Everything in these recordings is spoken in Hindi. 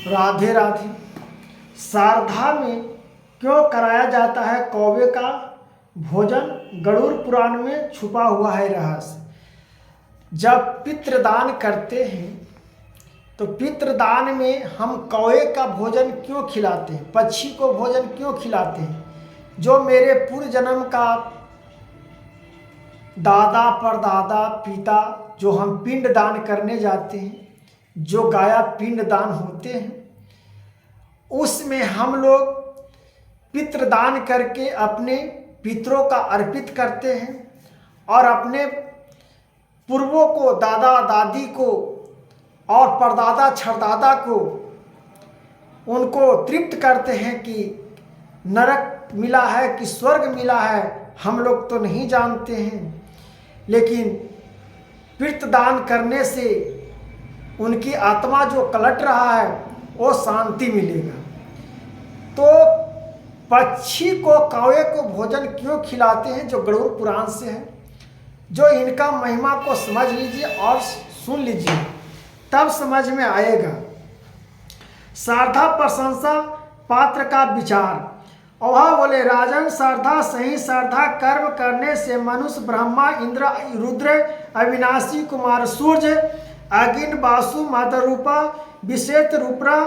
राधे राधे। शारदा में क्यों कराया जाता है कौवे का भोजन? गरुड़ पुराण में छुपा हुआ है रहस्य। जब पितृदान करते हैं तो पितृदान में हम कौवे का भोजन क्यों खिलाते हैं, पक्षी को भोजन क्यों खिलाते हैं? जो मेरे पूर्व जन्म का दादा परदादा पिता, जो हम पिंड दान करने जाते हैं, जो गाया पिंड दान होते हैं, उसमें हम लोग पितृदान करके अपने पितरों का अर्पित करते हैं और अपने पूर्वों को, दादा दादी को और परदादा छरदादा को उनको तृप्त करते हैं कि नरक मिला है कि स्वर्ग मिला है, हम लोग तो नहीं जानते हैं, लेकिन पितृदान करने से उनकी आत्मा जो कलट रहा है वो शांति मिलेगा। तो पक्षी को, कौवे को भोजन क्यों खिलाते हैं? जो गरुड़ पुराण से है, जो इनका महिमा को समझ लीजिए और सुन लीजिए, तब समझ में आएगा। शारदा प्रशंसा पात्र का विचार। और वह बोले, राजन शारदा सही शारदा कर्म करने से मनुष्य, ब्रह्मा, इंद्र, रुद्र, अविनाशी कुमार सूर्य, अगिन, वासु, मदरूपा, विशेष रूपरा,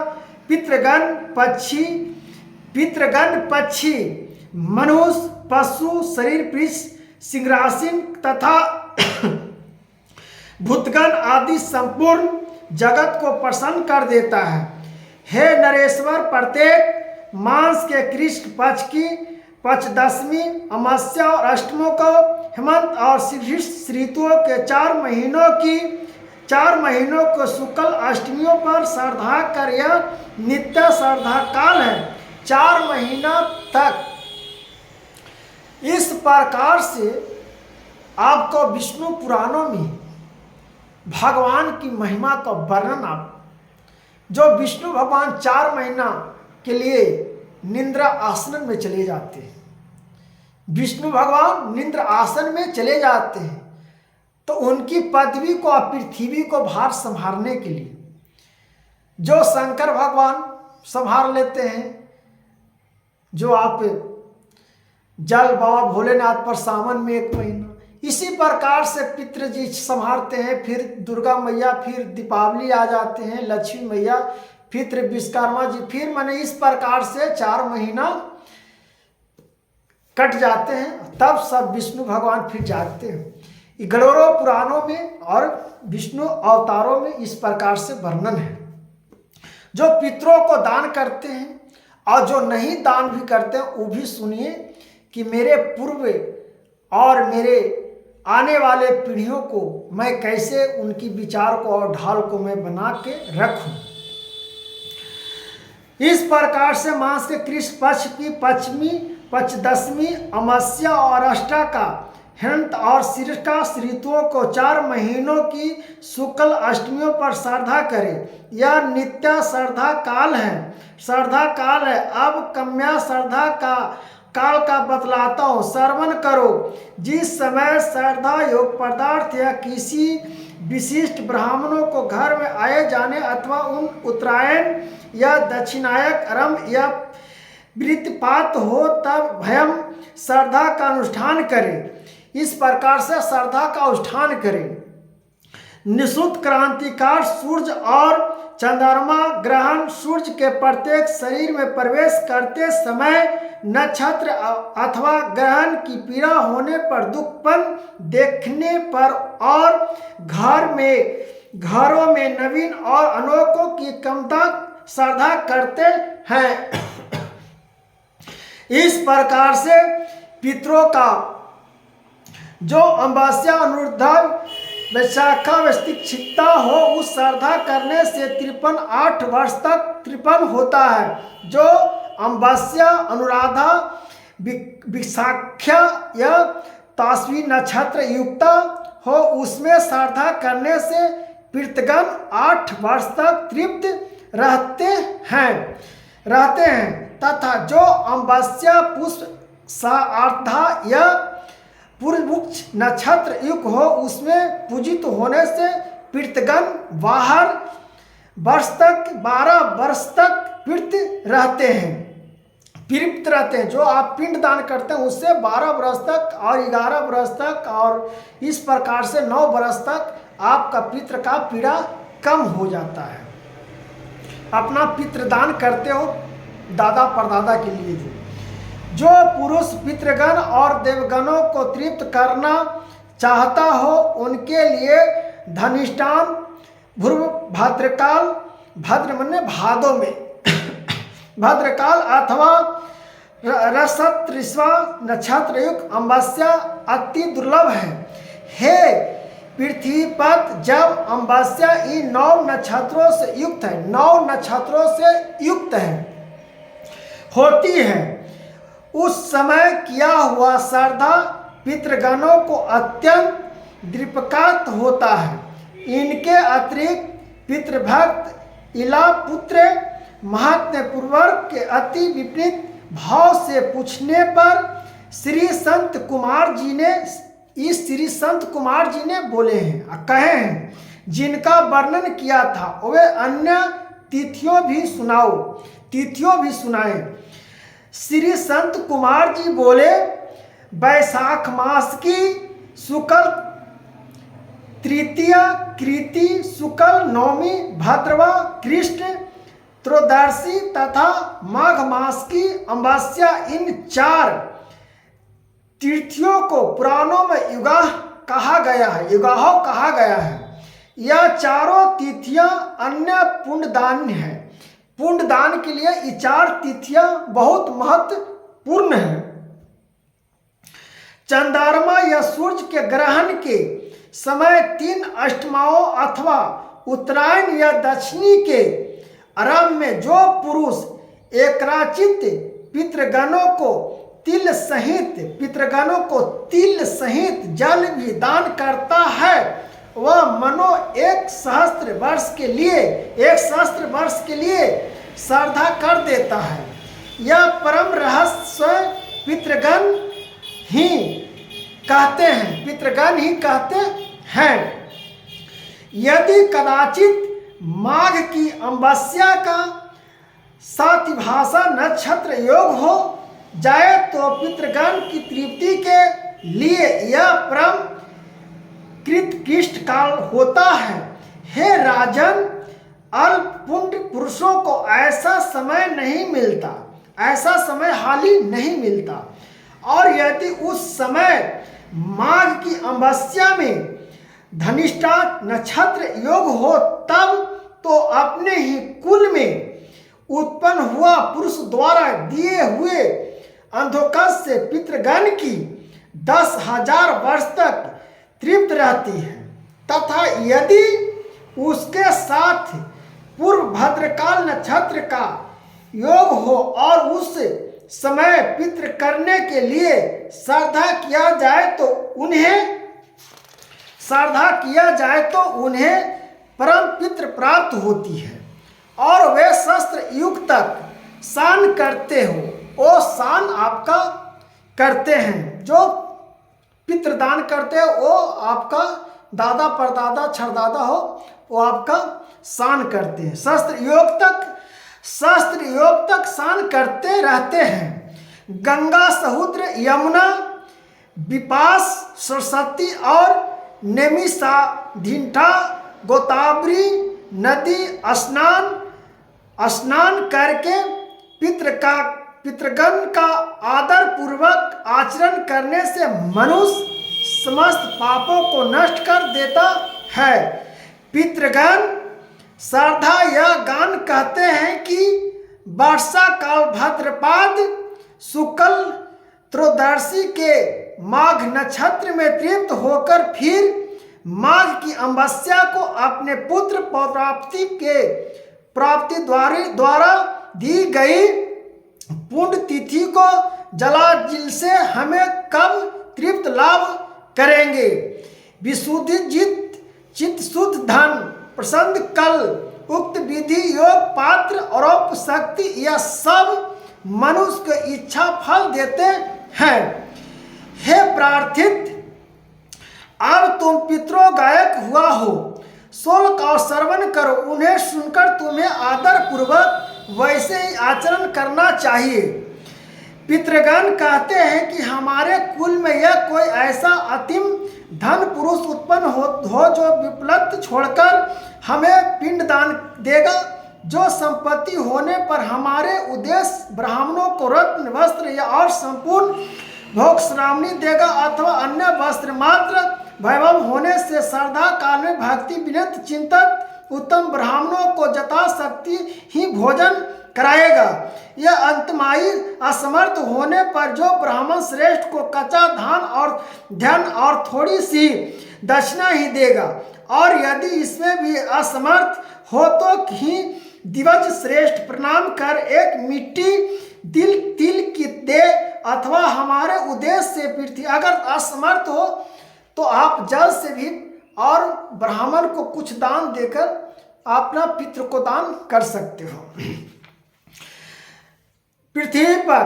पितृगण पक्षी, मनुष्य, पशु, शरीर पृष्ठ, सिंहासन तथा भूतगण आदि संपूर्ण जगत को प्रसन्न कर देता है। हे नरेश्वर, प्रत्येक मास के कृष्ण पक्ष की पंचदशमी, अमावस्या और अष्टमों को, हेमंत और शीर्ष ऋतुओं के 4 महीनों को शुक्ल अष्टमियों पर श्रद्धा कर, यह नित्य श्रद्धा काल है 4 महीना तक। इस प्रकार से आपको विष्णु पुराणों में भगवान की महिमा का वर्णन, आप जो विष्णु भगवान 4 महीना के लिए निद्रा आसन में चले जाते हैं, विष्णु भगवान निद्रा आसन में चले जाते हैं, तो उनकी पदवी को और पृथ्वी को भार संभालने के लिए जो शंकर भगवान संभाल लेते हैं, जो आप जल बाबा भोलेनाथ पर सावन में 1 महीना, इसी प्रकार से पितृजी संभालते हैं। फिर दुर्गा मैया, फिर दीपावली आ जाते हैं, लक्ष्मी मैया, फिर विश्वकर्मा जी, फिर मैंने इस प्रकार से 4 महीना कट जाते हैं, तब सब विष्णु भगवान फिर जागते हैं। गरुड़ पुराणों में और विष्णु अवतारों में इस प्रकार से वर्णन है। जो पितरों को दान करते हैं और जो नहीं दान भी करते हैं, वो भी सुनिए कि मेरे पूर्व और मेरे आने वाले पीढ़ियों को मैं कैसे उनकी विचार को और ढाल को मैं बना के रखूं। इस प्रकार से मास के कृष्ण पक्ष की पंचदशमी, अमावस्या और अष्टा का, हेमंत और शीर्ष ऋतुओं को 4 महीनों की शुक्ल अष्टमियों पर श्रद्धा करें। यह नित्य श्रद्धा काल है। अब कम्या श्रद्धा का काल का बतलाता हूँ, श्रवण करो। जिस समय श्रद्धा योग पदार्थ या किसी विशिष्ट ब्राह्मणों को घर में आए जाने अथवा उन उत्तरायण या दक्षिणायक आरंभ या वृत्तिपात हो, तब भयम श्रद्धा का अनुष्ठान करें। इस प्रकार से श्रद्धा का अनुष्ठान करें। निःशुद्ध क्रांतिकार सूर्य और चंद्रमा ग्रहण सूर्य के प्रत्येक शरीर में प्रवेश करते समय नक्षत्र अथवा ग्रहण की पीड़ा होने पर, दुखपन देखने पर और घरों में नवीन और अनोखों की कमता श्रद्धा करते हैं। इस प्रकार से पितरों का जो अमावस्या, अनुरुद्धा, वैशाखा, वस्तिक्षिता हो, उस श्रद्धा करने से 8 वर्ष तक 53 होता है। जो अमावस्या, अनुराधा, विशाखा या तासवी नक्षत्र युक्ता हो, उसमें श्रद्धा करने से पितृगण 8 वर्ष तक तृप्त रहते हैं तथा जो अमावस्या, पुष्प, सार्धा या पूर्वमुख नक्षत्र युग हो, उसमें पूजित होने से पितृगण वर्ष तक 12 वर्ष तक तृप्त रहते हैं, तृप्त रहते हैं। जो आप पिंड दान करते हैं उससे 12 वर्ष तक और 11 वर्ष तक और इस प्रकार से 9 वर्ष तक आपका पितृ का पीड़ा कम हो जाता है। अपना पितृदान करते हो दादा परदादा के लिए। जो पुरुष पितृगण और देवगणों को तृप्त करना चाहता हो उनके लिए धनिष्ठान भद्रकाल, भद्र मने भादों में भद्रकाल अथवा रसत्रिस्वा नक्षत्र युक्त अमावस्या अति दुर्लभ है। हे पृथ्वीपत, जब अमावस्या इन 9 नक्षत्रों से युक्त है, 9 नक्षत्रों से युक्त है होती है, उस समय किया हुआ श्रद्धा पितृगणों को अत्यंत दीपकात होता है। इनके अतिरिक्त पितृभक्त इला पुत्र महात्म्य पूर्वक के अति विपरीत भाव से पूछने पर श्री संत कुमार जी ने बोले हैं, कहे हैं, जिनका वर्णन किया था वे अन्य तिथियों भी सुनाए। श्री संत कुमार जी बोले, वैशाख मास की शुक्ल तृतीया कृति शुक्ल नवमी भद्रवा कृष्ण त्रयोदशी तथा माघ मास की अमावस्या, इन 4 तिथियों को पुराणों में युगाह कहा गया है। यह चारों तिथियां अन्य पुण्यदान है। पुण्यदान के लिए ये 4 तिथियां बहुत महत्वपूर्ण हैं। चंद्रमा या सूर्य के ग्रहण के समय 3 अष्टमाओं अथवा उत्तरायण या दक्षिणी के आरंभ में जो पुरुष एकाचित पितृगणों को तिल सहित जल भी दान करता है, वह मनो 1 सहस्त्र वर्ष के लिए श्रद्धा कर देता है। यह परम रहस्य पितृगण ही कहते हैं। यदि कदाचित माघ की अमावस्या का सातिभाषा नक्षत्र योग हो जाए तो पितृगण की तृप्ति के लिए यह परम कृतकृष्ट काल होता है। हे राजन, अल्पपुण्य पुरुषों को ऐसा समय हाली नहीं मिलता, और यदि उस समय माघ की अमावस्या में धनिष्ठा नक्षत्र योग हो तब तो अपने ही कुल में उत्पन्न हुआ पुरुष द्वारा दिए हुए अंधोकस से पितृगण की 10,000 वर्ष तक तृप्त रहती है, तथा यदि उसके साथ पूर्व भद्रकाल नक्षत्र का योग हो और उस समय पितृ करने के लिए श्रद्धा किया जाए तो उन्हें परम पितृ प्राप्त होती है, और वे शस्त्र युग तक शान करते हो। वो शान आपका करते हैं, जो पितृदान करते हो वो आपका दादा परदादा छरदादा हो, वो आपका शान करते हैं। शस्त्र योग तक शान करते रहते हैं। गंगा, समुद्र, यमुना, विपास, सरस्वती और नैमिषारण्य, गोदावरी नदी स्नान करके पितृगण का आदर पूर्वक आचरण करने से मनुष्य समस्त पापों को नष्ट कर देता है। पितृगण श्रद्धा यह गान कहते हैं कि वर्षा काल भाद्रपद शुक्ल त्रयोदशी के माघ नक्षत्र में तृप्त होकर फिर माघ की अमावस्या को अपने पुत्र प्राप्ति द्वारा दी गई पुण्य तिथि को जलाजिल से हमें कब तृप्त लाभ करेंगे। विशुद्धि चित्त शुद्ध धन प्रसन्न कल उक्त विधि योग पात्र और शक्ति यह सब मनुष्य को इच्छा फल देते हैं। हे प्रार्थित, अब तुम पितरों गायक हुआ हो, शुल्क और श्रवण करो। उन्हें सुनकर तुम्हें आदर पूर्वक वैसे ही आचरण करना चाहिए। पितृगण कहते हैं कि हमारे कुल में यह कोई ऐसा अतिम धन पुरुष उत्पन्न हो जो विप्लत छोड़कर हमें पिंडदान देगा, जो संपत्ति होने पर हमारे उद्देश्य ब्राह्मणों को रत्न वस्त्र या और संपूर्ण भोग श्रावणी देगा, अथवा अन्य वस्त्र मात्र वैभव होने से श्रद्धा काल में भक्ति विनत चिंतक उत्तम ब्राह्मणों को यथाशक्ति ही भोजन कराएगा। यह अंतमाई असमर्थ होने पर जो ब्राह्मण श्रेष्ठ को कच्चा धान और धन और थोड़ी सी दक्षिणा ही देगा, और यदि इसमें भी असमर्थ हो तो ही दिवज श्रेष्ठ प्रणाम कर एक मिट्टी तिल की दे, अथवा हमारे उद्देश्य से पृथ्वी। अगर असमर्थ हो तो आप जल से भी और ब्राह्मण को कुछ दान देकर अपना पितृ को दान कर सकते हो। पृथ्वी पर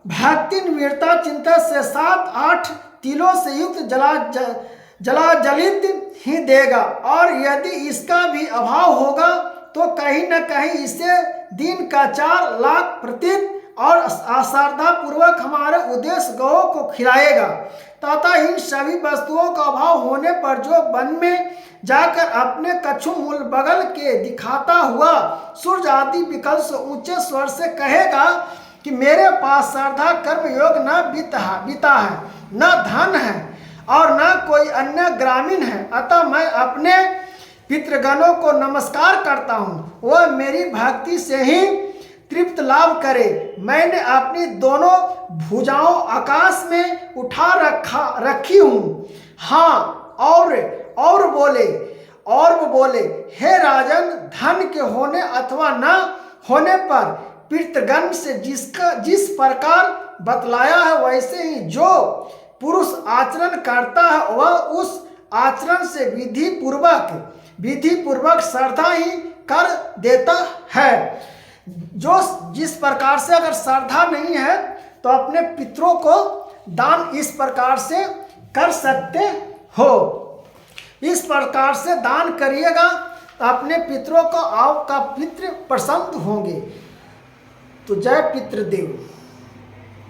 भक्ति निविड़ता चिंता से 7-8 तिलों से युक्त जलाजलित ही देगा, और यदि इसका भी अभाव होगा तो कहीं न कहीं इसे दिन का 4 लाख प्रतीत और अश्रद्धा पूर्वक हमारे उद्देश्य गौ को खिलाएगा। तथा इन सभी वस्तुओं का अभाव होने पर जो वन में जाकर अपने कछु मूल बगल के दिखाता हुआ सूर्य आदि विकल्प से ऊंचे स्वर से कहेगा कि मेरे पास श्रद्धा कर्म योग न बीता है, न धन है और न कोई अन्य ग्रामीण है, अतः मैं अपने पितृगणों को नमस्कार करता हूँ, वह मेरी भक्ति से ही तृप्त लाभ करे। मैंने अपनी दोनों भुजाओं आकाश में उठा रखी हूँ। हाँ, और वो बोले हे राजन, धन के होने अथवा न होने पर पितृगण से जिस प्रकार बतलाया है वैसे ही जो पुरुष आचरण करता है वह उस आचरण से विधि पूर्वक श्रद्धा ही कर देता है। जो जिस प्रकार से अगर श्रद्धा नहीं है तो अपने पितरों को दान इस प्रकार से कर सकते हो। इस प्रकार से दान करिएगा तो अपने पितरों को आपका पितृ प्रसन्न होंगे। तो जय पितृदेव।